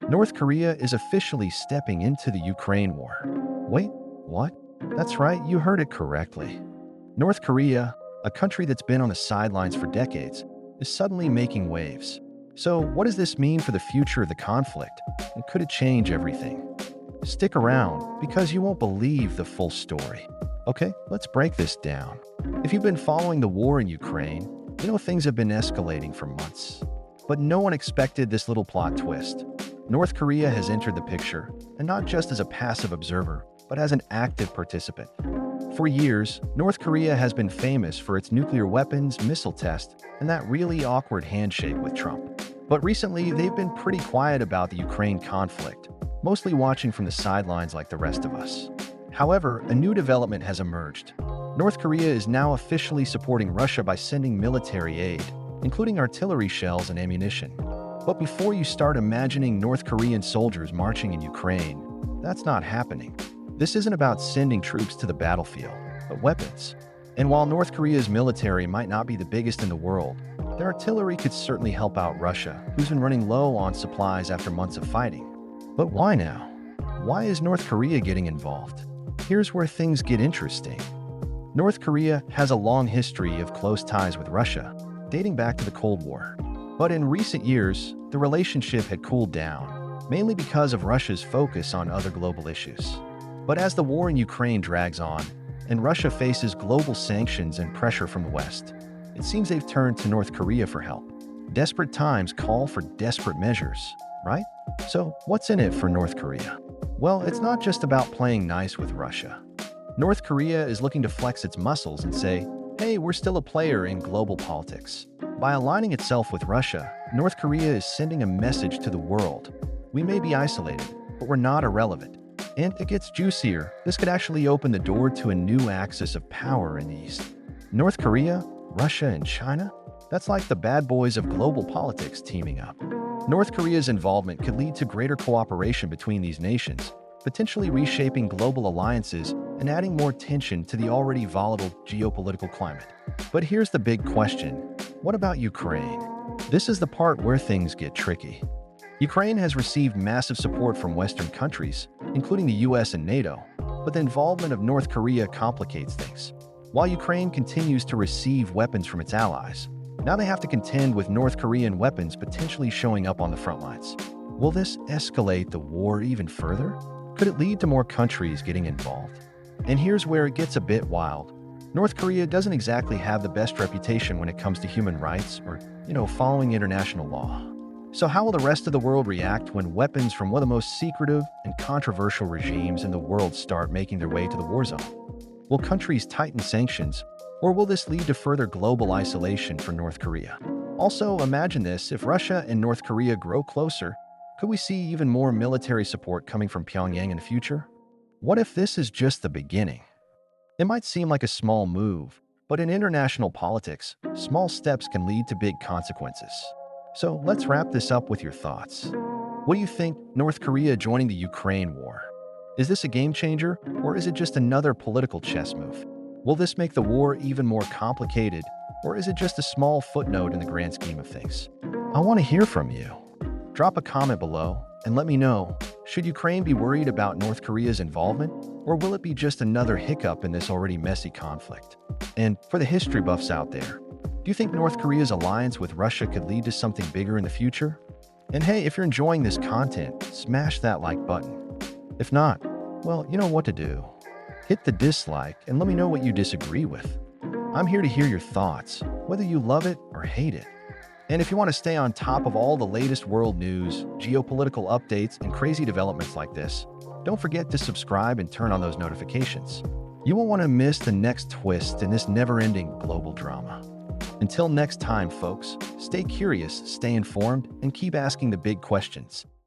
North Korea is officially stepping into the Ukraine war. Wait, what? That's right, you heard it correctly. North Korea, a country that's been on the sidelines for decades, is suddenly making waves. So, what does this mean for the future of the conflict? And could it change everything? Stick around, because you won't believe the full story. Okay, let's break this down. If you've been following the war in Ukraine, you know things have been escalating for months. But no one expected this little plot twist. North Korea has entered the picture, and not just as a passive observer, but as an active participant. For years, North Korea has been famous for its nuclear weapons, missile test, and that really awkward handshake with Trump. But recently, they've been pretty quiet about the Ukraine conflict, mostly watching from the sidelines like the rest of us. However, a new development has emerged. North Korea is now officially supporting Russia by sending military aid, including artillery shells and ammunition. But before you start imagining North Korean soldiers marching in Ukraine, that's not happening. This isn't about sending troops to the battlefield, but weapons. And while North Korea's military might not be the biggest in the world, their artillery could certainly help out Russia, who's been running low on supplies after months of fighting. But why now? Why is North Korea getting involved? Here's where things get interesting. North Korea has a long history of close ties with Russia, dating back to the Cold War. But in recent years, the relationship had cooled down, mainly because of Russia's focus on other global issues. But as the war in Ukraine drags on, and Russia faces global sanctions and pressure from the West, it seems they've turned to North Korea for help. Desperate times call for desperate measures, right? So, what's in it for North Korea? Well, it's not just about playing nice with Russia. North Korea is looking to flex its muscles and say, hey, we're still a player in global politics. By aligning itself with Russia, North Korea is sending a message to the world. We may be isolated, but we're not irrelevant. And it gets juicier. This could actually open the door to a new axis of power in the East. North Korea, Russia, and China? That's like the bad boys of global politics teaming up. North Korea's involvement could lead to greater cooperation between these nations, potentially reshaping global alliances and adding more tension to the already volatile geopolitical climate. But here's the big question. What about Ukraine? This is the part where things get tricky. Ukraine has received massive support from Western countries, including the US and NATO, but the involvement of North Korea complicates things. While Ukraine continues to receive weapons from its allies, now they have to contend with North Korean weapons potentially showing up on the front lines. Will this escalate the war even further? Could it lead to more countries getting involved? And here's where it gets a bit wild. North Korea doesn't exactly have the best reputation when it comes to human rights or, following international law. So how will the rest of the world react when weapons from one of the most secretive and controversial regimes in the world start making their way to the war zone? Will countries tighten sanctions, or will this lead to further global isolation for North Korea? Also, imagine this, if Russia and North Korea grow closer, could we see even more military support coming from Pyongyang in the future? What if this is just the beginning? It might seem like a small move, but in international politics, small steps can lead to big consequences. So let's wrap this up with your thoughts. What do you think North Korea joining the Ukraine war? Is this a game changer, or is it just another political chess move? Will this make the war even more complicated, or is it just a small footnote in the grand scheme of things? I want to hear from you. Drop a comment below and let me know, should Ukraine be worried about North Korea's involvement, or will it be just another hiccup in this already messy conflict? And for the history buffs out there, do you think North Korea's alliance with Russia could lead to something bigger in the future? And hey, if you're enjoying this content, smash that like button. If not, well, you know what to do. Hit the dislike and let me know what you disagree with. I'm here to hear your thoughts, whether you love it or hate it. And if you want to stay on top of all the latest world news, geopolitical updates, and crazy developments like this, don't forget to subscribe and turn on those notifications. You won't want to miss the next twist in this never-ending global drama. Until next time, folks, stay curious, stay informed, and keep asking the big questions.